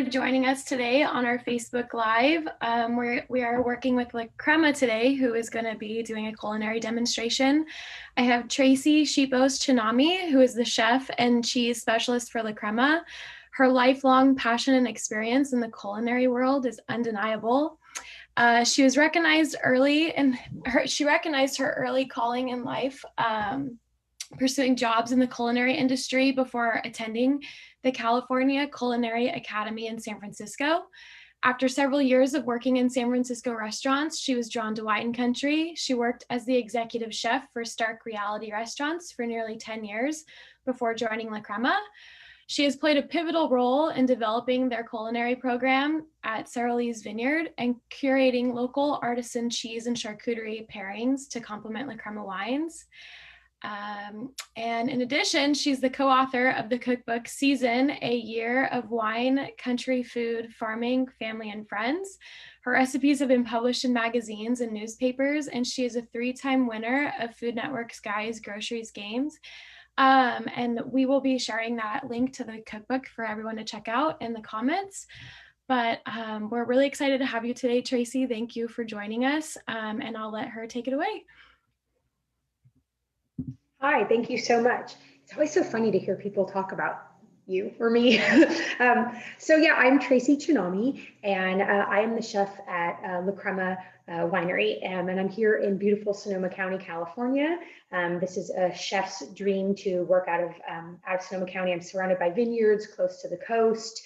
joining us today on our Facebook Live. We are working with Crema today, who is going to be doing a culinary demonstration. I have Tracey Shepos Cenami, who is the chef and cheese specialist for Crema. Her lifelong passion and experience in the culinary world is undeniable. She was recognized early, and she recognized her early calling in life, pursuing jobs in the culinary industry before attending the California Culinary Academy in San Francisco. After several years of working in San Francisco restaurants, she was drawn to wine country. She worked as the executive chef for Stark Reality Restaurants for nearly 10 years before joining La Crema. She has played a pivotal role in developing their culinary program at Sara Lee's Vineyard and curating local artisan cheese and charcuterie pairings to complement La Crema wines. And in addition, she's the co-author of the cookbook Season, A Year of Wine, Country Food, Farming, Family, and Friends. Her recipes have been published in magazines and newspapers, and she is a 3-time winner of Food Network Sky's Groceries Games. And we will be sharing that link to the cookbook for everyone to check out in the comments. But we're really excited to have you today, Tracey. Thank you for joining us, and I'll let her take it away. Hi, thank you so much. It's always so funny to hear people talk about you or me. So yeah, I'm Tracey Cenami, and I am the chef at La Crema Winery, and I'm here in beautiful Sonoma County, California. This is a chef's dream to work out of Sonoma County. I'm surrounded by vineyards, close to the coast,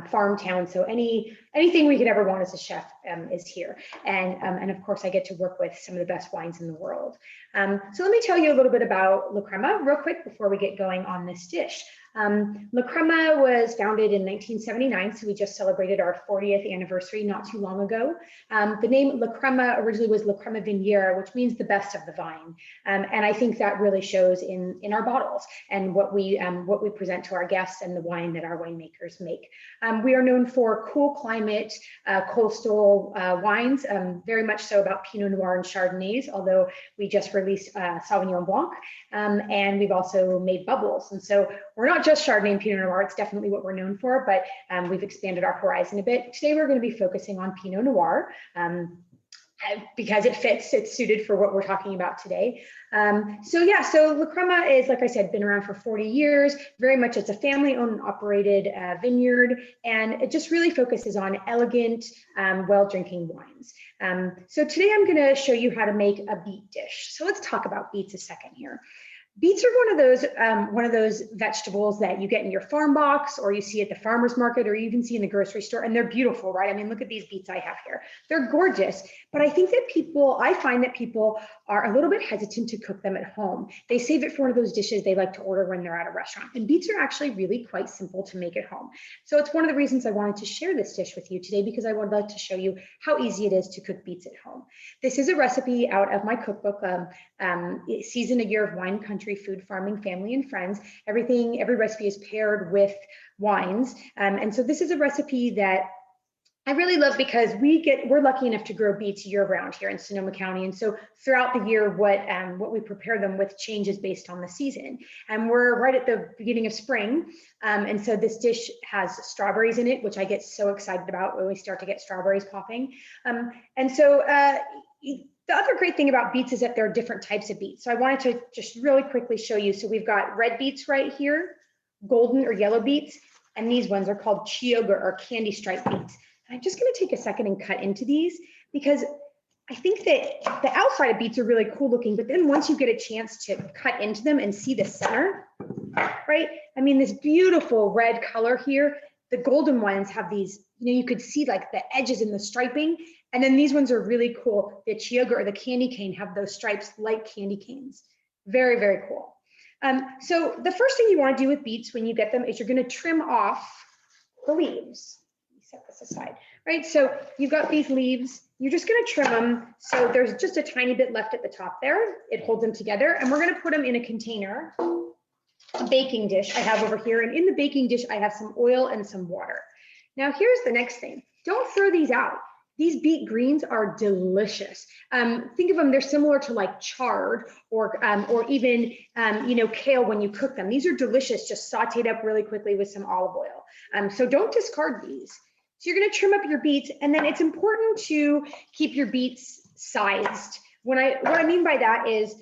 farm town. So anything we could ever want as a chef is here. And of course, I get to work with some of the best wines in the world. So let me tell you a little bit about La Crema real quick before we get going on this dish. La Crema was founded in 1979, so we just celebrated our 40th anniversary not too long ago. The name La Crema originally was La Crema Viniere, which means the best of the vine, and I think that really shows in our bottles and what we present to our guests and the wine that our winemakers make. We are known for cool climate, coastal wines, very much so about Pinot Noir and Chardonnays, although we just released Sauvignon Blanc, and we've also made bubbles, and so we're not just Chardonnay and Pinot Noir. It's definitely what we're known for, but we've expanded our horizon a bit. Today, we're going to be focusing on Pinot Noir because it fits, it's suited for what we're talking about today. So La Crema is, like I said, been around for 40 years. Very much it's a family-owned and operated vineyard, and it just really focuses on elegant, well-drinking wines. So today I'm going to show you how to make a beet dish. So let's talk about beets a second here. Beets are one of those vegetables that you get in your farm box, or you see at the farmer's market, or you even see in the grocery store, and they're beautiful, right? I mean, look at these beets I have here. They're gorgeous, but I find that people are a little bit hesitant to cook them at home. They save it for one of those dishes they like to order when they're at a restaurant, and beets are actually really quite simple to make at home. So it's one of the reasons I wanted to share this dish with you today, because I would like to show you how easy it is to cook beets at home. This is a recipe out of my cookbook, Season, A Year of Wine, Country Food, Farming, Family, and Friends. Every recipe is paired with wines, and so this is a recipe that I really love because we're lucky enough to grow beets year round here in Sonoma County, and so throughout the year, what we prepare them with changes based on the season. And we're right at the beginning of spring, and so this dish has strawberries in it, which I get so excited about when we start to get strawberries popping, and so. The other great thing about beets is that there are different types of beets. So I wanted to just really quickly show you. So we've got red beets right here, golden or yellow beets, and these ones are called chioggia or candy stripe beets. And I'm just going to take a second and cut into these because I think that the outside of beets are really cool looking, but then once you get a chance to cut into them and see the center, right? I mean, this beautiful red color here. The golden ones have these, you could see like the edges and the striping. And then these ones are really cool. The chioggia or the candy cane have those stripes like candy canes. Very, very cool. So the first thing you want to do with beets when you get them is you're going to trim off the leaves. Let me set this aside, right? So you've got these leaves. You're just going to trim them. So there's just a tiny bit left at the top there. It holds them together. And we're going to put them in a container, a baking dish I have over here. And in the baking dish, I have some oil and some water. Now, here's the next thing. Don't throw these out. These beet greens are delicious. Think of them, they're similar to like chard or even, kale when you cook them. These are delicious, just sauteed up really quickly with some olive oil. So don't discard these. So you're gonna trim up your beets, and then it's important to keep your beets sized. What I mean by that is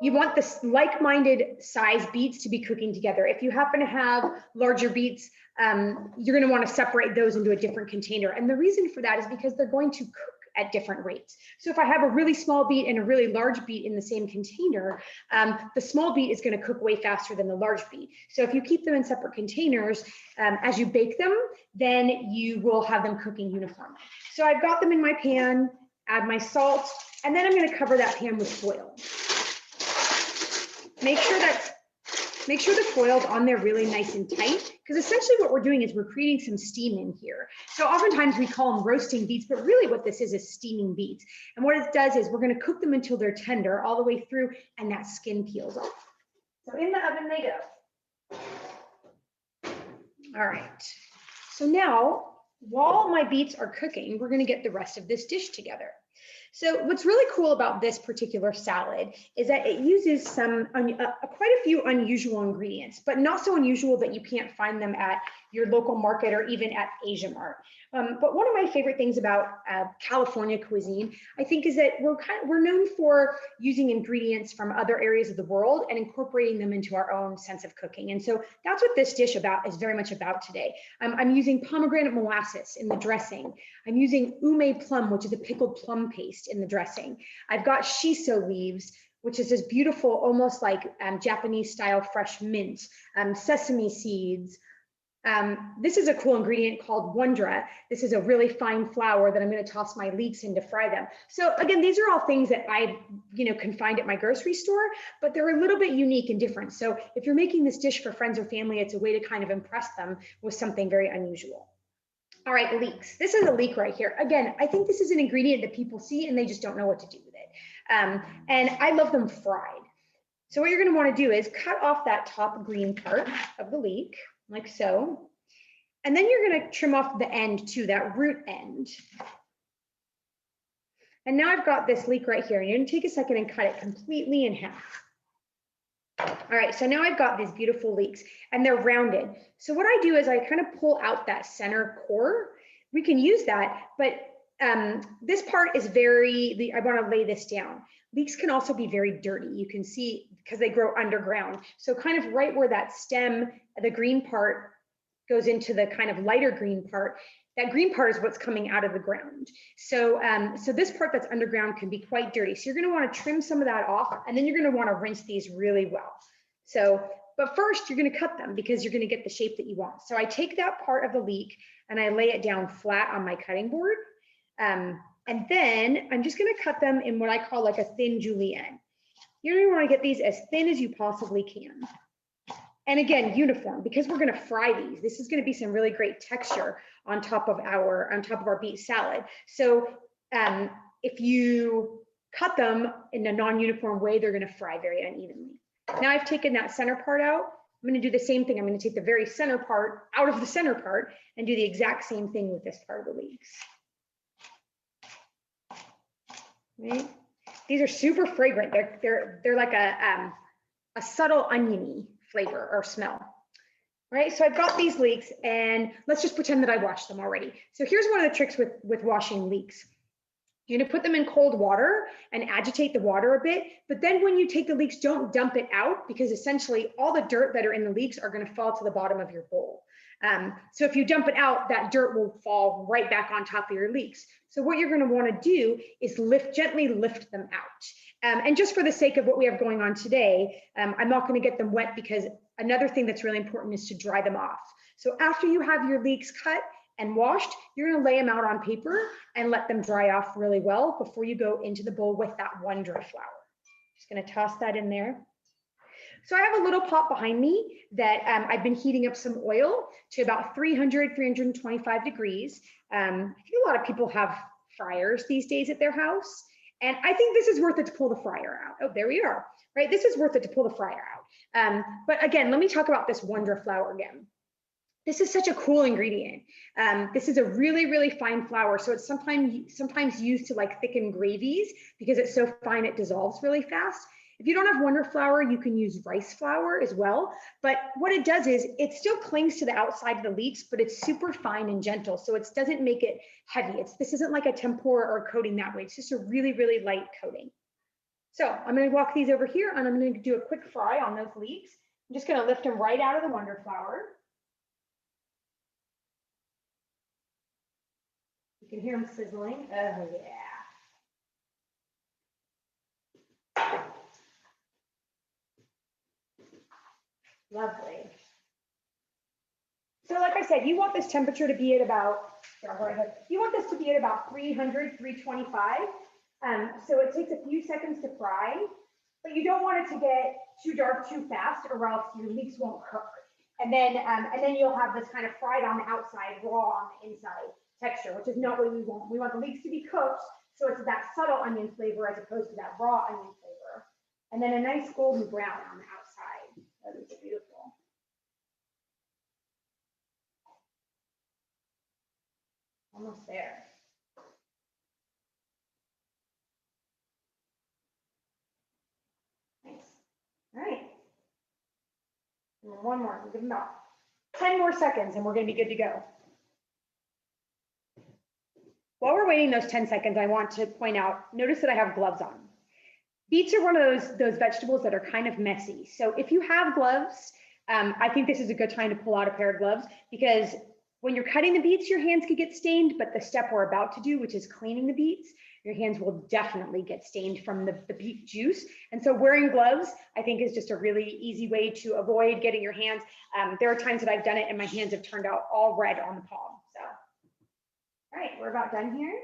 you want this like-minded size beets to be cooking together. If you happen to have larger beets, you're going to want to separate those into a different container. And the reason for that is because they're going to cook at different rates. So if I have a really small beet and a really large beet in the same container, the small beet is going to cook way faster than the large beet. So if you keep them in separate containers, as you bake them, then you will have them cooking uniformly. So I've got them in my pan, add my salt, and then I'm going to cover that pan with foil. Make sure the foil's on there really nice and tight, because essentially what we're doing is we're creating some steam in here. So oftentimes we call them roasting beets, but really what this is steaming beets. And what it does is we're going to cook them until they're tender all the way through and that skin peels off. So in the oven they go. All right. So now, while my beets are cooking, we're going to get the rest of this dish together. So what's really cool about this particular salad is that it uses quite a few unusual ingredients, but not so unusual that you can't find them at your local market or even at Asia Mart. But one of my favorite things about California cuisine, I think, is that we're known for using ingredients from other areas of the world and incorporating them into our own sense of cooking. And so that's what this dish is very much about today. I'm using pomegranate molasses in the dressing. I'm using ume plum, which is a pickled plum paste, in the dressing. I've got shiso leaves, which is this beautiful, almost like Japanese style fresh mint, sesame seeds. This is a cool ingredient called wondra. This is a really fine flour that I'm going to toss my leeks in to fry them. So again, these are all things that I can find at my grocery store, but they're a little bit unique and different. So if you're making this dish for friends or family, it's a way to kind of impress them with something very unusual. All right, leeks. This is a leek right here. Again, I think this is an ingredient that people see and they just don't know what to do with it. And I love them fried. So what you're going to want to do is cut off that top green part of the leek, like so. And then you're going to trim off the end too, that root end. And now I've got this leek right here. And you're going to take a second and cut it completely in half. All right, so now I've got these beautiful leeks and they're rounded. So what I do is I kind of pull out that center core. We can use that, but this part is I want to lay this down. Leeks can also be very dirty. You can see because they grow underground. So kind of right where that stem, the green part goes into the kind of lighter green part, that green part is what's coming out of the ground. So, so this part that's underground can be quite dirty. So you're going to want to trim some of that off, and then you're going to want to rinse these really well. So, but first you're going to cut them because you're going to get the shape that you want. So I take that part of the leek and I lay it down flat on my cutting board. And then I'm just going to cut them in what I call like a thin julienne. You're going to want to get these as thin as you possibly can. And again, uniform, because we're going to fry these. This is going to be some really great texture on top of our beet salad. So if you cut them in a non-uniform way, they're going to fry very unevenly. Now I've taken that center part out. I'm going to do the same thing. I'm going to take the very center part out of the center part and do the exact same thing with this part of the leeks. Right? These are super fragrant. They're like a subtle oniony flavor or smell. Right? So I've got these leeks, and let's just pretend that I washed them already. So here's one of the tricks with washing leeks. You're going to put them in cold water and agitate the water a bit, but then when you take the leeks, don't dump it out, because essentially all the dirt that are in the leeks are going to fall to the bottom of your bowl. So if you dump it out, that dirt will fall right back on top of your leeks. So what you're going to want to do is gently lift them out. And just for the sake of what we have going on today, I'm not going to get them wet, because another thing that's really important is to dry them off. So after you have your leeks cut and washed, you're going to lay them out on paper and let them dry off really well before you go into the bowl with that wondra flour. Just going to toss that in there. So I have a little pot behind me that I've been heating up some oil to about 300, 325 degrees. I think a lot of people have fryers these days at their house. And I think this is worth it to pull the fryer out. Oh, there we are, right? This is worth it to pull the fryer out. But again, let me talk about this wondra flour again. This is such a cool ingredient. This is a really, really fine flour. So it's sometimes used to like thicken gravies because it's so fine it dissolves really fast. If you don't have Wonder Flour, you can use rice flour as well. But what it does is it still clings to the outside of the leeks, but it's super fine and gentle. So it doesn't make it heavy. This isn't like a tempura or coating that way. It's just a really, really light coating. So I'm going to walk these over here and I'm going to do a quick fry on those leeks. I'm just going to lift them right out of the Wonder Flour. You can hear them sizzling. Oh, yeah. Lovely. So like I said, you want this temperature to be at about, you want this to be at about 300, 325. So it takes a few seconds to fry, but you don't want it to get too dark too fast or else your leeks won't cook. And then you'll have this kind of fried on the outside, raw on the inside texture, which is not what we want. We want the leeks to be cooked, so it's that subtle onion flavor as opposed to that raw onion flavor. And then a nice golden brown on the outside. That is beautiful. Almost there. Nice. All right. And one more. We'll give them about 10 more seconds and we're going to be good to go. While we're waiting those 10 seconds, I want to point out, notice that I have gloves on. Beets are one of those vegetables that are kind of messy. So if you have gloves, I think this is a good time to pull out a pair of gloves because when you're cutting the beets, your hands could get stained, but the step we're about to do, which is cleaning the beets, your hands will definitely get stained from the beet juice. And so wearing gloves, I think is just a really easy way to avoid getting your hands. There are times that I've done it and my hands have turned out all red on the palm. So, all right, we're about done here.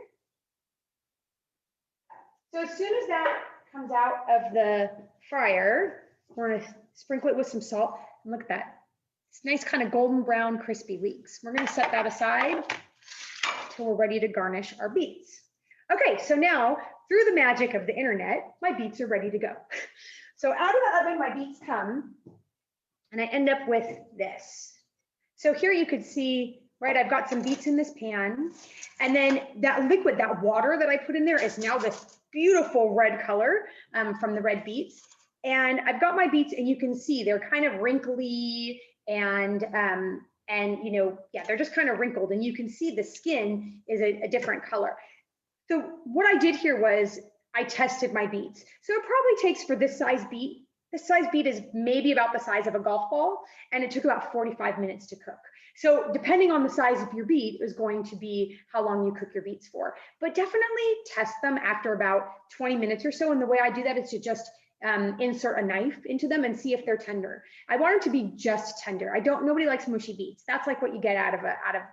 So as soon as that comes out of the fryer, we're gonna sprinkle it with some salt. And look at that. It's nice kind of golden brown, crispy leeks. We're gonna set that aside until we're ready to garnish our beets. Okay, so now through the magic of the internet, my beets are ready to go. So out of the oven, my beets come, and I end up with this. So here you could see, right, I've got some beets in this pan, and then that liquid, that water that I put in there is now this beautiful red color from the red beets. And I've got my beets, and you can see they're kind of wrinkly and you know, yeah, they're just kind of wrinkled, and you can see the skin is a different color. So what I did here was I tested my beets. So it probably takes for this size beet is maybe about the size of a golf ball, and it took about 45 minutes to cook. So depending on the size of your beet is going to be how long you cook your beets for. But definitely test them after about 20 minutes or so. And the way I do that is to just insert a knife into them and see if they're tender. I want them to be just tender. Nobody likes mushy beets. That's like what you get out of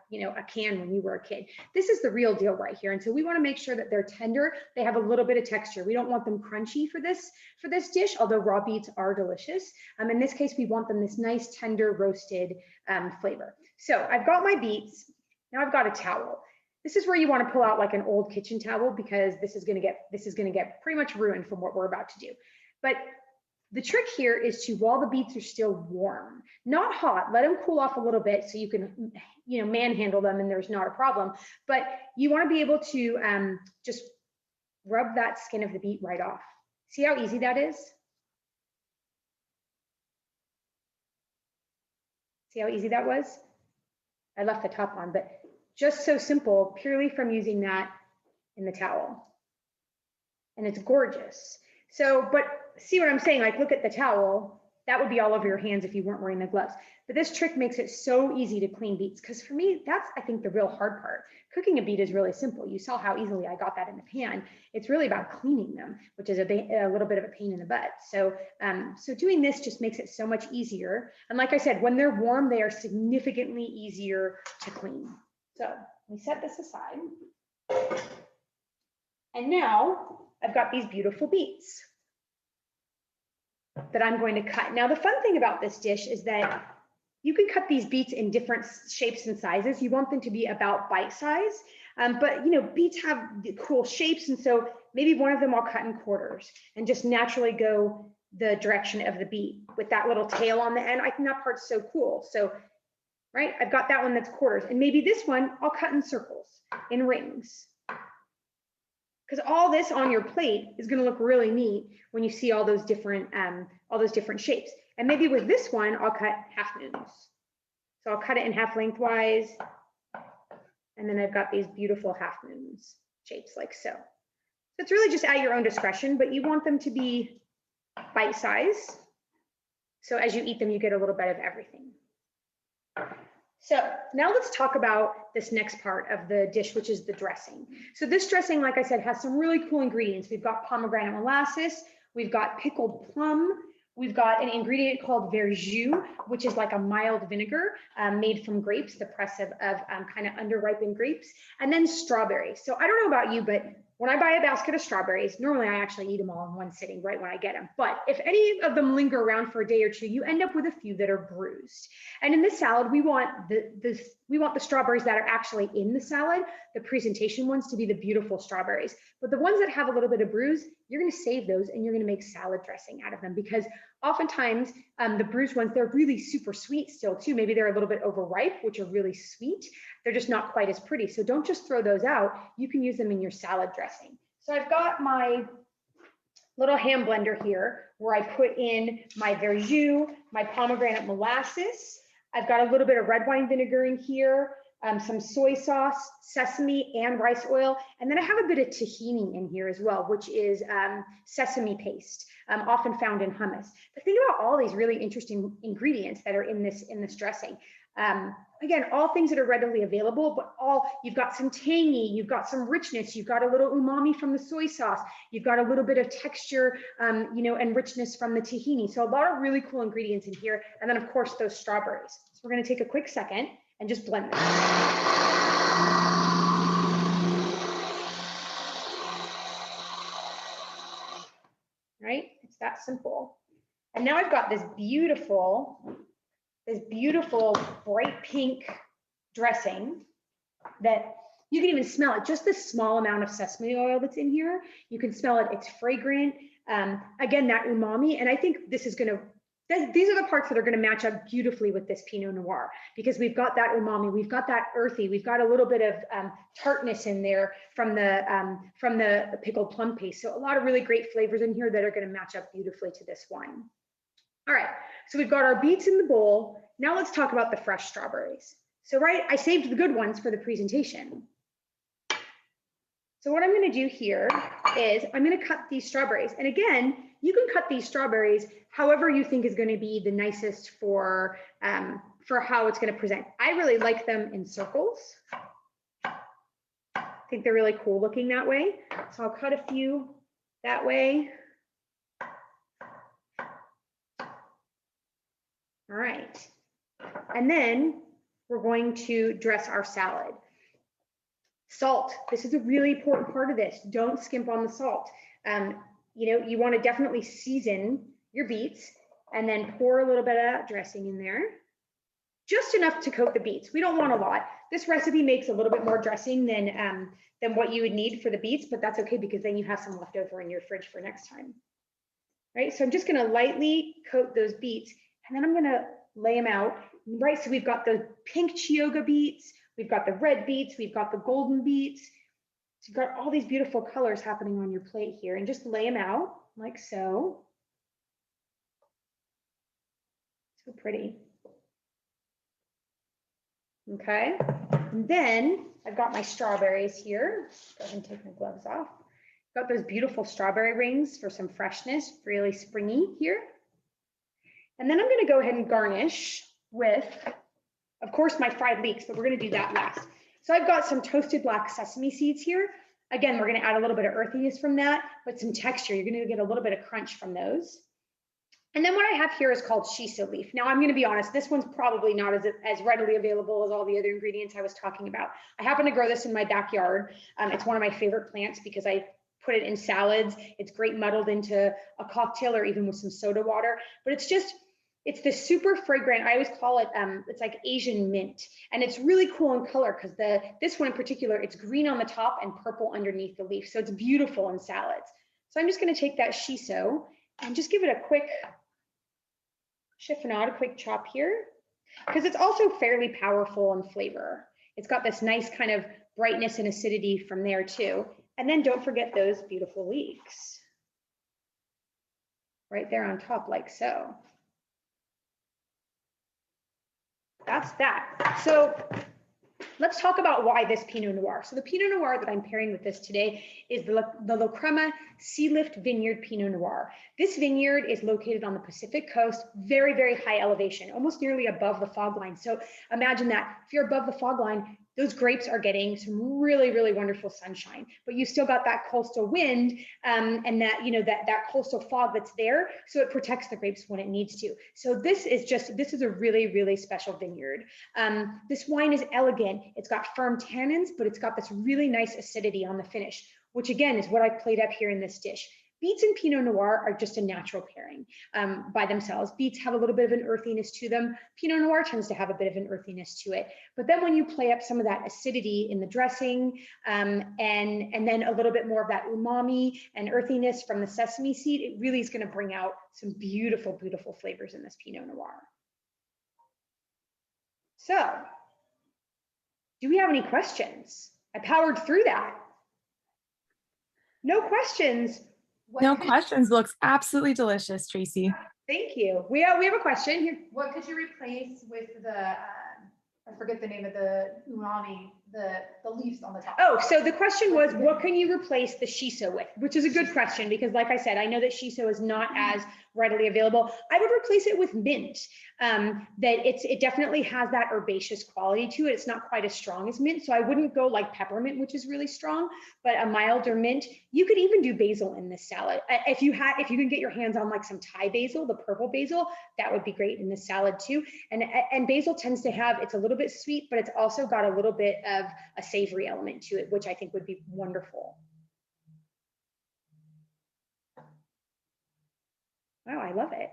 you know, a can when you were a kid. This is the real deal right here. And so we want to make sure that they're tender. They have a little bit of texture. We don't want them crunchy for this dish, although raw beets are delicious. In this case, we want them this nice, tender, roasted flavor. So I've got my beets. Now I've got a towel. This is where you want to pull out like an old kitchen towel because this is going to get pretty much ruined from what we're about to do. But the trick here is to, while the beets are still warm, not hot, let them cool off a little bit so you can, you know, manhandle them and there's not a problem. But you want to be able to just rub that skin of the beet right off. See how easy that is? See how easy that was? I left the top on, but just so simple, purely from using that in the towel. And it's gorgeous. So, but see what I'm saying? Like, look at the towel. That would be all over your hands if you weren't wearing the gloves. But this trick makes it so easy to clean beets, because for me, that's, I think, the real hard part. Cooking a beet is really simple. You saw how easily I got that in the pan. It's really about cleaning them, which is a little bit of a pain in the butt. So, so doing this just makes it so much easier. And like I said, when they're warm, they are significantly easier to clean. So we set this aside. And now I've got these beautiful beets that I'm going to cut. Now, the fun thing about this dish is that you can cut these beets in different shapes and sizes. You want them to be about bite size, but you know, beets have cool shapes. And so maybe one of them I'll cut in quarters and just naturally go the direction of the beet with that little tail on the end. I think that part's so cool. So right? I've got that one that's quarters, and maybe this one I'll cut in circles, in rings. Because all this on your plate is going to look really neat when you see all those different shapes. And maybe with this one, I'll cut half moons. So I'll cut it in half lengthwise, and then I've got these beautiful half moons shapes like so. So it's really just at your own discretion, but you want them to be bite size. So as you eat them, you get a little bit of everything. So now let's talk about this next part of the dish, which is the dressing. So this dressing, like I said, has some really cool ingredients. We've got pomegranate molasses, we've got pickled plum, we've got an ingredient called verjus, which is like a mild vinegar made from grapes, the press of kind of underripened grapes, and then strawberries. So I don't know about you, but when I buy a basket of strawberries, normally I actually eat them all in one sitting right when I get them. But if any of them linger around for a day or two, you end up with a few that are bruised. And in this salad, we want the strawberries that are actually in the salad, the presentation ones, to be the beautiful strawberries. But the ones that have a little bit of bruise, you're going to save those and you're going to make salad dressing out of them, because oftentimes the bruised ones, they're really super sweet still too. Maybe they're a little bit overripe, which are really sweet. They're just not quite as pretty. So don't just throw those out. You can use them in your salad dressing. So I've got my little hand blender here where I put in my verjus, my pomegranate molasses. I've got a little bit of red wine vinegar in here, some soy sauce, sesame, and rice oil. And then I have a bit of tahini in here as well, which is sesame paste, often found in hummus. The thing about all these really interesting ingredients that are in this dressing, again, all things that are readily available, but you've got some tangy, you've got some richness, you've got a little umami from the soy sauce, you've got a little bit of texture, and richness from the tahini. So a lot of really cool ingredients in here. And then of course, those strawberries. So we're gonna take a quick second and just blend them. Right, it's that simple. And now I've got this beautiful bright pink dressing that you can even smell it. Just this small amount of sesame oil that's in here, you can smell it. It's fragrant. Again, that umami. And I think these are the parts that are going to match up beautifully with this Pinot Noir, because we've got that umami, we've got that earthy, we've got a little bit of tartness in there from the pickled plum paste. So a lot of really great flavors in here that are going to match up beautifully to this wine. All right, so we've got our beets in the bowl. Now let's talk about the fresh strawberries. So I saved the good ones for the presentation. So what I'm going to do here is I'm going to cut these strawberries. And again, you can cut these strawberries however you think is going to be the nicest for how it's going to present. I really like them in circles. I think they're really cool looking that way. So I'll cut a few that way. All right, and then we're going to dress our salad. Salt, this is a really important part of this. Don't skimp on the salt. You want to definitely season your beets and then pour a little bit of that dressing in there. Just enough to coat the beets. We don't want a lot. This recipe makes a little bit more dressing than what you would need for the beets, but that's okay because then you have some left over in your fridge for next time. Right, so I'm just going to lightly coat those beets. And then I'm going to lay them out, right? So we've got the pink Chioggia beets, we've got the red beets, we've got the golden beets. So you've got all these beautiful colors happening on your plate here, and just lay them out like so. So pretty. Okay, and then I've got my strawberries here. Go ahead and take my gloves off. Got those beautiful strawberry rings for some freshness, really springy here. And then I'm going to go ahead and garnish with, of course, my fried leeks, but we're going to do that last. So I've got some toasted black sesame seeds here. Again, we're going to add a little bit of earthiness from that, but some texture. You're going to get a little bit of crunch from those. And then what I have here is called shiso leaf. Now, I'm going to be honest, this one's probably not as readily available as all the other ingredients I was talking about. I happen to grow this in my backyard. It's one of my favorite plants because I put it in salads. It's great muddled into a cocktail or even with some soda water, but it's this super fragrant, I always call it, it's like Asian mint. And it's really cool in color because this one in particular, it's green on the top and purple underneath the leaf. So it's beautiful in salads. So I'm just gonna take that shiso and just give it a quick chiffonade, a quick chop here. because it's also fairly powerful in flavor. It's got this nice kind of brightness and acidity from there too. And then don't forget those beautiful leeks right there on top, like so. That's that. So let's talk about why this Pinot Noir. So the Pinot Noir that I'm pairing with this today is the La Crema Sea Lift Vineyard Pinot Noir. This vineyard is located on the Pacific coast, very, very high elevation, almost nearly above the fog line. So imagine that if you're above the fog line, those grapes are getting some really, really wonderful sunshine, but you still got that coastal wind and that, that coastal fog that's there. So it protects the grapes when it needs to. So this is a really, really special vineyard. This wine is elegant. It's got firm tannins, but it's got this really nice acidity on the finish, which again is what I played up here in this dish. Beets and Pinot Noir are just a natural pairing by themselves. Beets have a little bit of an earthiness to them. Pinot Noir tends to have a bit of an earthiness to it. But then when you play up some of that acidity in the dressing and then a little bit more of that umami and earthiness from the sesame seed, it really is going to bring out some beautiful, beautiful flavors in this Pinot Noir. So, do we have any questions? I powered through that. No questions. No questions. Looks absolutely delicious, Tracey. Thank you. We have a question here. What could you replace with the, I forget the name of the umami, the leaves on the top? Oh, so the question was, what can you replace the shiso with? Which is a good question because like I said, I know that shiso is not as readily available. I would replace it with mint. It definitely has that herbaceous quality to it. It's not quite as strong as mint. So I wouldn't go like peppermint, which is really strong, but a milder mint. You could even do basil in this salad. If you can get your hands on like some Thai basil, the purple basil, that would be great in this salad too. And basil tends to have, it's a little bit sweet, but it's also got a little bit of a savory element to it, which I think would be wonderful. Wow, I love it.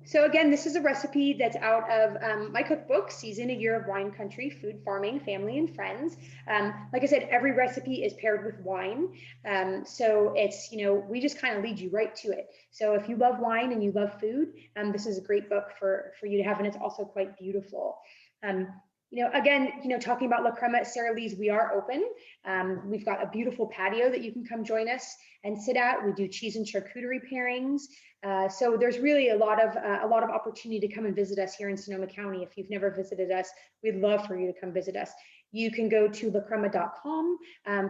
So again, this is a recipe that's out of my cookbook, Season a Year of Wine Country, Food, Farming, Family, and Friends. Like I said, every recipe is paired with wine. So it's, we just kind of lead you right to it. So if you love wine and you love food, this is a great book for you to have, and it's also quite beautiful. Again, talking about La Crema at Sara Lee's, we are open. We've got a beautiful patio that you can come join us and sit at. We do cheese and charcuterie pairings. So there's really a lot of opportunity to come and visit us here in Sonoma County. If you've never visited us, we'd love for you to come visit us. You can go to lacrema.com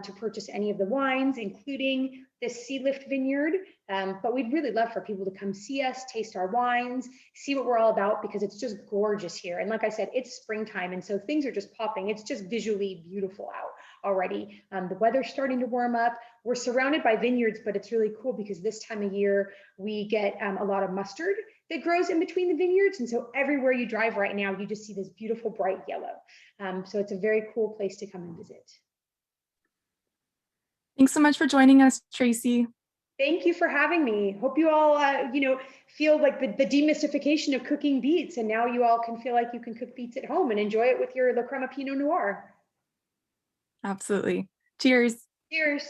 to purchase any of the wines, including this Sea Lift Vineyard. But we'd really love for people to come see us, taste our wines, see what we're all about, because it's just gorgeous here. And like I said, it's springtime, and so things are just popping. It's just visually beautiful out already. The weather's starting to warm up. We're surrounded by vineyards, but it's really cool because this time of year, we get a lot of mustard that grows in between the vineyards. And so everywhere you drive right now, you just see this beautiful bright yellow. So it's a very cool place to come and visit. Thanks so much for joining us, Tracey. Thank you for having me. Hope you all, feel like the demystification of cooking beets, and now you all can feel like you can cook beets at home and enjoy it with your La Crema Pinot Noir. Absolutely. Cheers. Cheers.